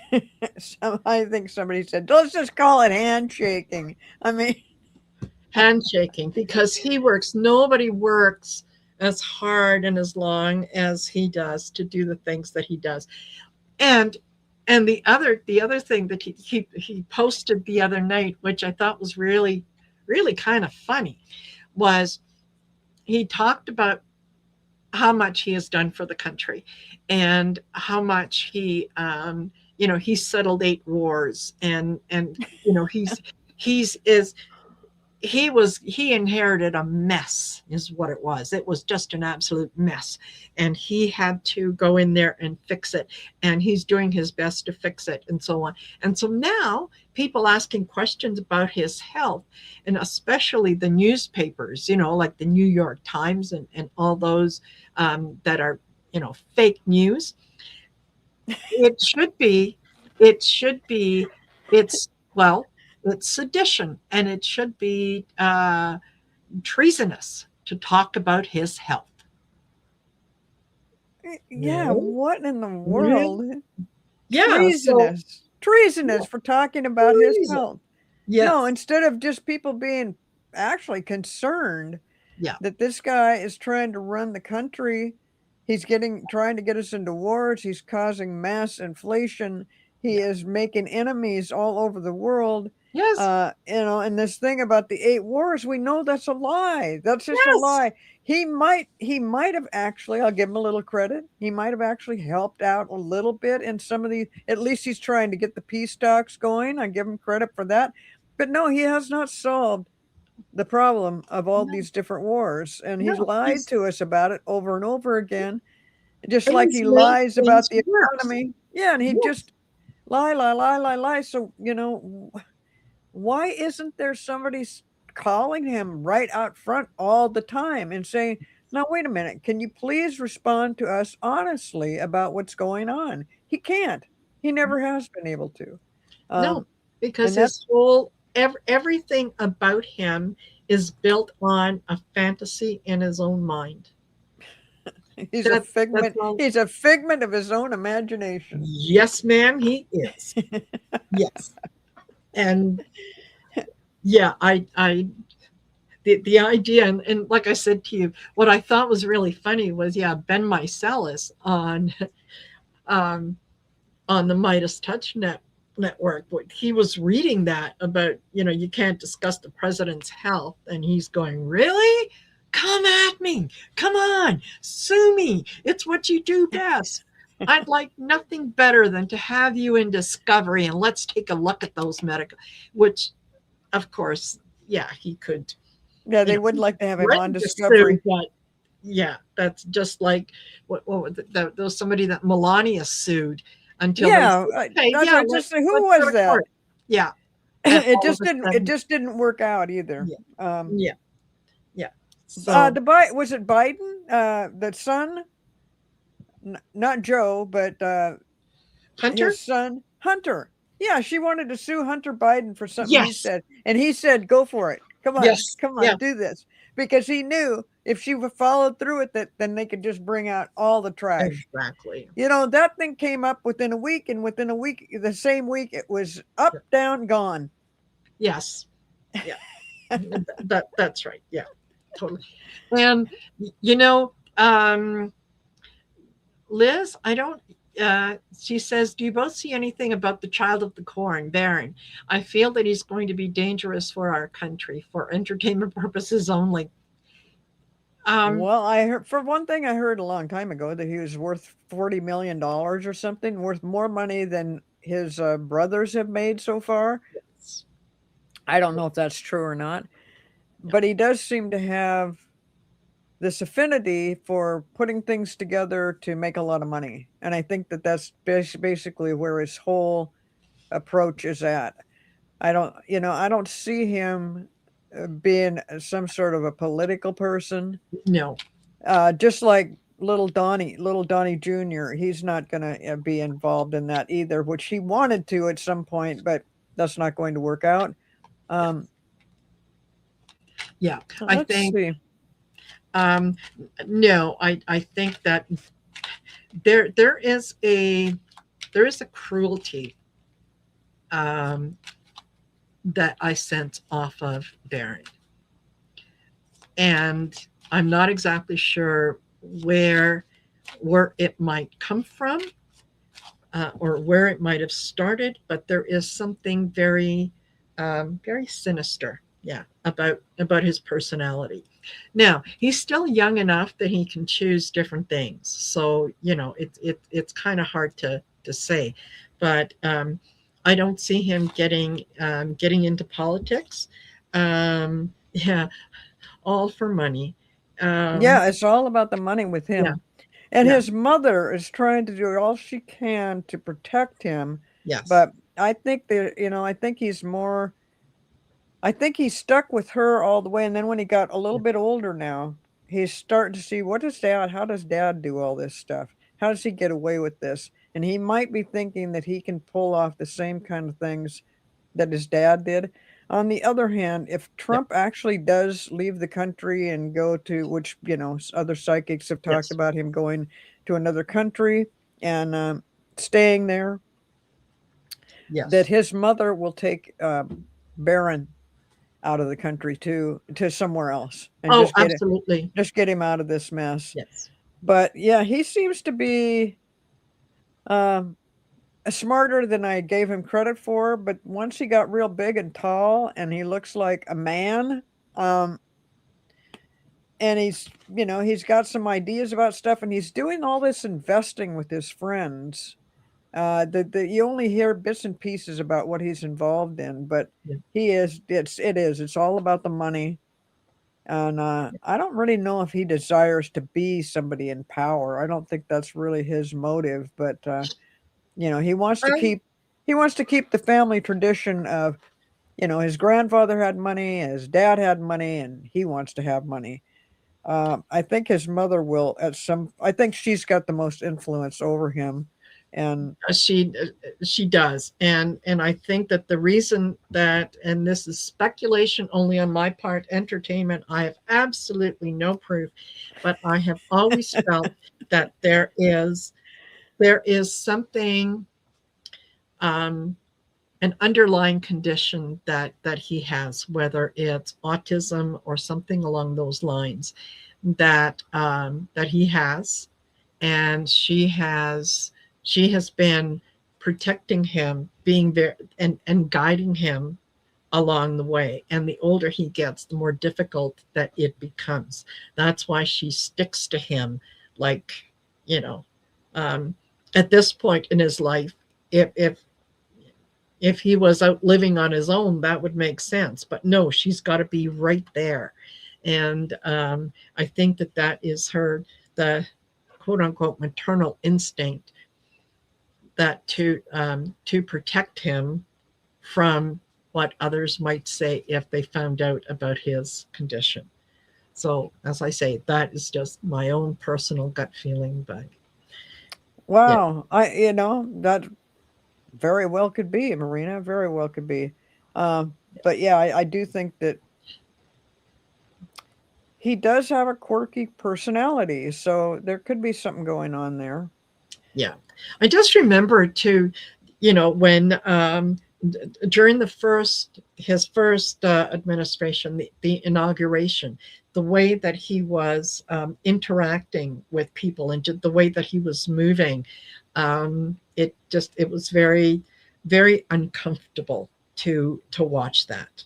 I think somebody said, let's just call it handshaking. I mean, handshaking, because he works. Nobody works as hard and as long as he does to do the things that he does. And the other thing that he posted the other night, which I thought was really really kind of funny, was he talked about how much he has done for the country, and how much he settled 8 wars, and he's is he inherited a mess, is what it was. It was just an absolute mess, and he had to go in there and fix it, and he's doing his best to fix it, and so on. And so now people asking questions about his health, and especially the newspapers, like the New York Times, and all those that are fake news. It should be it should be it's well it's sedition, and it should be treasonous to talk about his health. Yeah, No, what in the really? world? Yeah. So Treasonous yeah, for talking about his treason. health. No, Yes. instead of just people being actually concerned Yeah. that this guy is trying to run the country. He's trying to get us into wars. He's causing mass inflation. He Yeah. is making enemies all over the world. Yes. And this thing about the 8 wars, we know that's a lie. That's just a Yes. lie. He might have actually, I'll give him a little credit. He might have actually helped out a little bit in some of the, at least he's trying to get the peace talks going. I give him credit for that. But no, he has not solved the problem of all No. these different wars, and he's No. lied to us about it over and over again, just like He's he made lies about things the worse. economy. Yeah, and he Yes. just lie, lie, lie, lie, lie. So, why isn't there somebody calling him right out front all the time and saying, now, wait a minute, can you please respond to us honestly about what's going on? He can't. He never has been able to. No, Um, because and that's everything about him is built on a fantasy in his own mind. That's all. he's a figment of his own imagination. Yes, ma'am, he is. Yes. And yeah, the idea, and like I said to you, what I thought was really funny was, yeah, Ben Mycelis um on the Midas Touch network. He was reading that about, you can't discuss the president's health, and he's going, really? Come at me. Come on, sue me. It's what you do best. I'd like nothing better than to have you in Discovery, and let's take a look at those medical, which, of course, yeah, he could, Yeah, you they know, would like to have him on threaten to sue, Discovery. but yeah, that's just like what was it? There was somebody that Melania sued until they Yeah, said, okay, that's yeah, what I just say. Who let's go was to that? court. Yeah, and all of a It sudden, just didn't work out either. yeah, Um, yeah, yeah. So was it Biden? The son, not Joe, but Hunter, his son Hunter. Yeah, she wanted to sue Hunter Biden for something he yes, said, and he said, "Go for it. yes, Come yeah, on, do this." Because he knew if she followed through with it, then they could just bring out all the trash. exactly. That thing came up within a week, and within a week, the same week, it was up, Yeah. down, gone. Yes, yeah, that's right. Yeah, totally. And you know, Liz, I don't. She says, "Do you both see anything about the child of the corn, Baron? I feel that he's going to be dangerous for our country for entertainment purposes only." Um, Well, I heard for one thing, I heard a long time ago that he was worth $40 million or something, worth more money than his brothers have made so far. yes, I don't know if that's true or not, but he does seem to have this affinity for putting things together to make a lot of money, and I think that that's basically where his whole approach is at. I don't see him being some sort of a political person. no, Just like little Donnie Jr., he's not going to be involved in that either, which he wanted to at some point, but that's not going to work out. yeah, Um, yeah. I let's think see. um, no, I think that there is a cruelty um, that I sense off of Baron. and I'm not exactly sure where where it might come from, or where it might have started, but there is something very, very sinister, yeah, about his personality. Now he's still young enough that he can choose different things, so it's kind of hard to say, but I don't see him getting into politics. Yeah, all for money. Um, Yeah, it's all about the money with yeah, him. And yeah, his mother is trying to do all she can to protect him, yes, but I think that, I think I think he's stuck with her all the way, and then when he got a little yeah, bit older now, he's starting to see how does dad do all this stuff? How does he get away with this? And he might be thinking that he can pull off the same kind of things that his dad did. On the other hand, if yeah, Trump actually does leave the country and go to which, other psychics have talked yes, about him going to another country and staying there, that yes. his mother will take Barron out of the country to somewhere else and Oh, absolutely. just get him out of this mess. Yes. But yeah, he seems to be um, smarter than I gave him credit for. But once he got real big and tall, and he looks like a man, um, and he's got some ideas about stuff, and he's doing all this investing with his friends. The you only hear bits and pieces about what he's involved in, but Yeah. it's all about the money. And I don't really know if he desires to be somebody in power. I don't think that's really his motive, but he wants to I keep the family tradition of, his grandfather had money, his dad had money, and he wants to have money. I think his mother will at some. I think she's got the most influence over him, and she does, and I think that the reason that, and this is speculation only on my part, entertainment. I have absolutely no proof, but I have always felt that there is something, um, an underlying condition that he has, whether it's autism or something along those lines, that he has, and she has been protecting him, being there and guiding him along the way. And the older he gets, the more difficult that it becomes. That's why she sticks to him, like, you know, um, at this point in his life, if he was out living on his own, that would make sense. But no, she's got to be right there. And I think that is the quote unquote maternal instinct, that to protect him from what others might say if they found out about his condition. So, as I say, that is just my own personal gut feeling. But yeah, wow, that very well could be Marina. Very well could be. But yeah, I do think that he does have a quirky personality, so there could be something going on there. yeah. I just remember too, when during his first administration, the inauguration, the way that he was interacting with people, and the way that he was moving, it was very, very uncomfortable to watch that.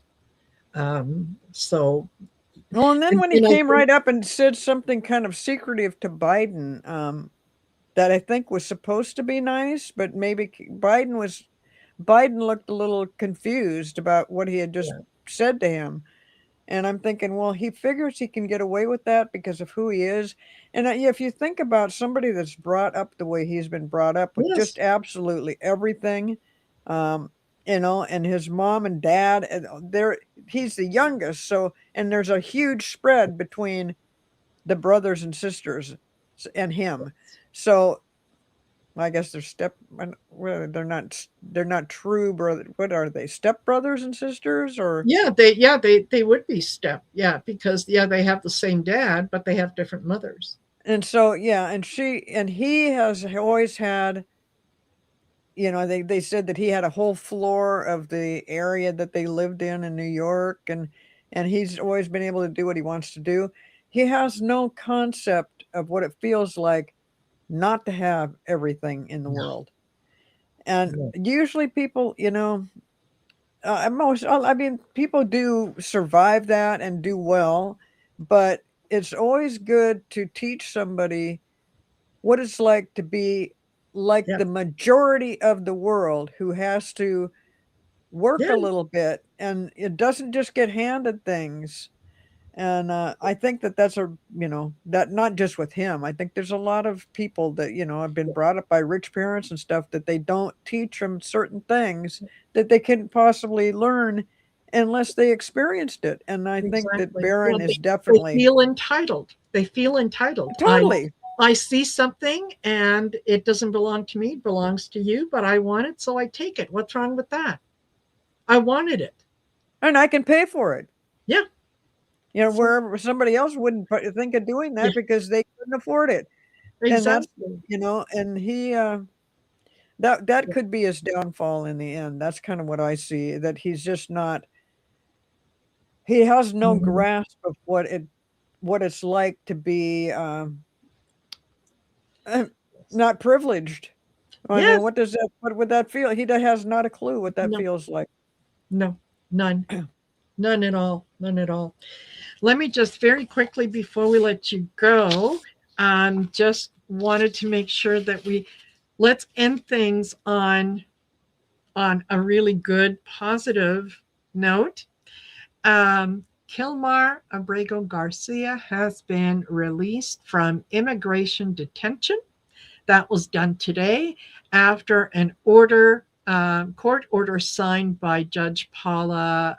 So, Well, and then when he and I came think right up and said something kind of secretive to Biden, that I think was supposed to be nice, but maybe Biden looked a little confused about what he had just yeah, said to him. And I'm thinking, well, he figures he can get away with that because of who he is. And yeah, if you think about somebody that's brought up the way he's been brought up with just yes, absolutely everything, um, and his mom and dad, and he's the youngest. So, and there's a huge spread between the brothers and sisters and him. So I guess well, they're not true brother. What are they? Step brothers and sisters, or yeah, they would be step, yeah, because yeah, they have the same dad, but they have different mothers. and so yeah, and he has always had. They said that he had a whole floor of the area that they lived in New York, and he's always been able to do what he wants to do. He has no concept of what it feels like not to have everything in the No, world. And no. usually people, I mean, people do survive that and do well, but it's always good to teach somebody what it's like to be like Yeah, the majority of the world who has to work yeah, a little bit and it doesn't just get handed things. And I think that that's that not just with him. I think there's a lot of people that, have been brought up by rich parents and stuff that they don't teach them certain things that they couldn't possibly learn unless they experienced it. And I think that exactly. Barron Well, is they definitely feel entitled. They feel entitled. totally. I see something and it doesn't belong to me, it belongs to you, but I want it, so I take it. What's wrong with that? I wanted it. And I can pay for it. Yeah. So, Wherever somebody else wouldn't think of doing yeah, that because they couldn't afford it. And that's, exactly. and he, that Yeah. could be his downfall in the end. That's kind of what I see, that he's just not, he has no Mhm. grasp of what it's like to be, uh, not privileged. I mean, Yes. what would that feel? Has not a clue what that No, feels like. no, none. None at all. None at all. Let me just very quickly before we let you go, just wanted to make sure that let's end things on a really good positive note. Kilmar Abrego Garcia has been released from immigration detention. That was done today after an court order signed by Judge Paula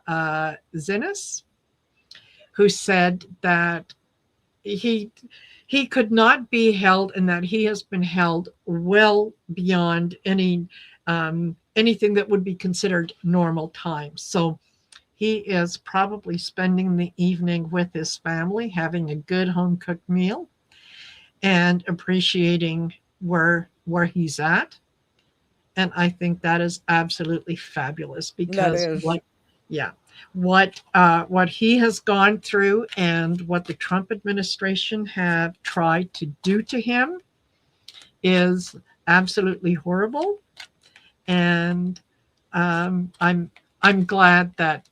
Zinnes, who said that he he could not be held and that he has been held well beyond anything that would be considered normal time. So he is probably spending the evening with his family, having a good home cooked meal and appreciating where he's at. And I think that is absolutely fabulous That because is. yeah, what he has gone through and what the Trump administration have tried to do to him is absolutely horrible. And I'm glad that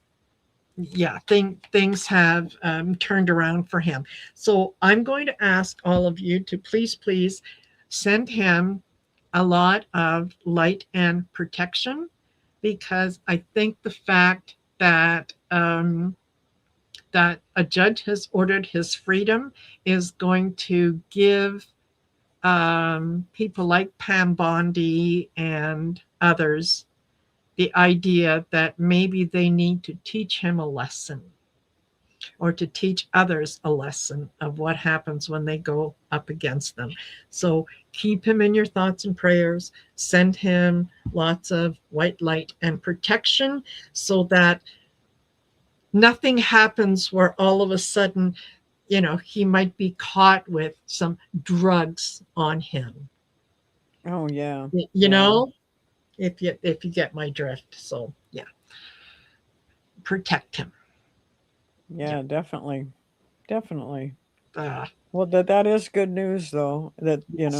yeah, things have turned around for him. So I'm going to ask all of you to please send him a lot of light and protection because I think the fact that a judge has ordered his freedom is going to give people like Pam Bondi and others the idea that maybe they need to teach him a lesson or to teach others a lesson of what happens when they go up against them. So keep him in your thoughts and prayers. Send him lots of white light and protection so that nothing happens where all of a sudden, he might be caught with some drugs on him. Oh yeah. You Yeah. know, if you get my drift. So yeah, protect him. Yeah. Yeah, definitely. Definitely. Uh, Well, that is good news, though. That yes.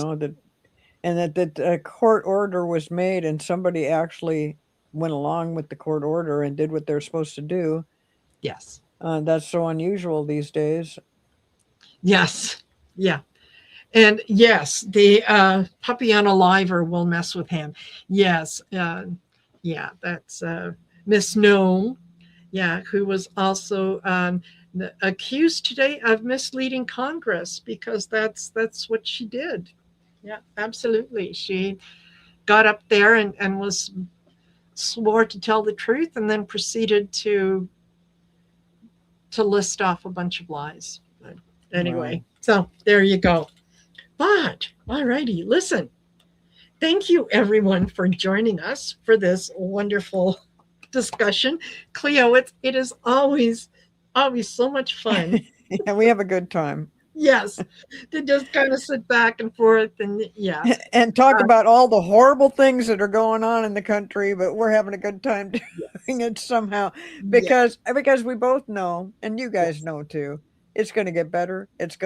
that a court order was made, and somebody actually went along with the court order and did what they're supposed to do. Yes. That's so unusual these days. Yes. Yeah. And yes, the puppy on a liver will mess with him. Yes. Yeah, that's Miss Gnome. Yeah, who was also accused today of misleading Congress because that's what she did. Yeah, absolutely. She got up there and was swore to tell the truth and then proceeded to list off a bunch of lies. But Wow. anyway, so there you go. But all righty, listen. Thank you everyone for joining us for this wonderful discussion. Cleo, it is always so much fun. Yeah, we have a good time Yes, to just kind of sit back and forth and yeah. and talk Uh, about all the horrible things that are going on in the country, but we're having a good time. doing it somehow Yeah. because we both know, and you guys Yes. know too, it's going to get better. It's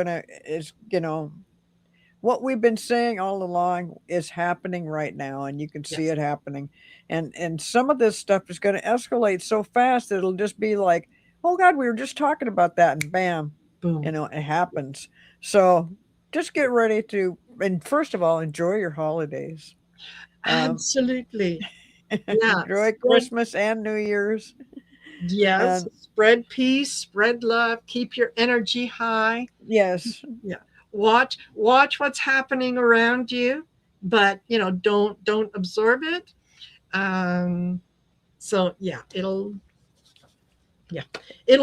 what we've been saying all along is happening right now, and you can see Yes. it happening. And some of this stuff is going to escalate so fast that it'll just be like, oh God, we were just talking about that, and bam, Boom. it happens. So just get ready to, and first of all, enjoy your holidays. Um, Absolutely. Yeah. enjoy Spread, Christmas and New Year's, yes. and Spread peace, spread love, keep your energy high. yes, Yeah. Watch what's happening around you, but don't absorb it. Um, so yeah, it'll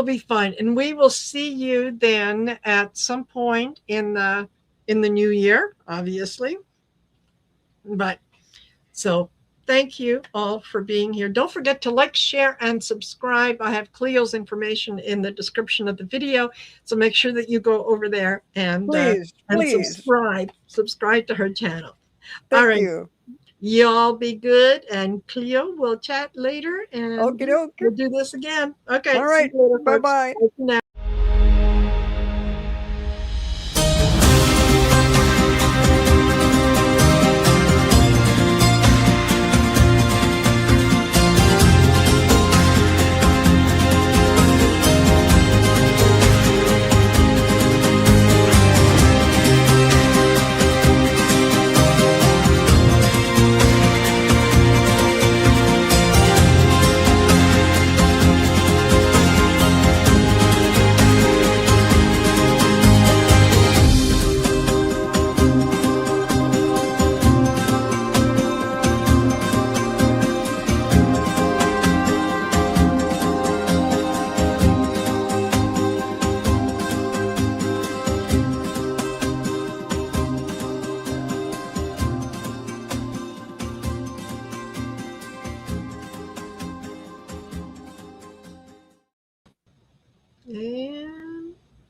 be fine. And we will see you then at some point in the new year, obviously. But so thank you all for being here. Don't forget to like, share, and subscribe. I have Cleo's information in the description of the video. So make sure that you go over there please, and please, subscribe to her channel. All thank right. you. Y'all be good. And Cleo, we'll chat later and Okie doke. we'll do this again. Okay. All See right, you later, bye folks. bye. Bye for now.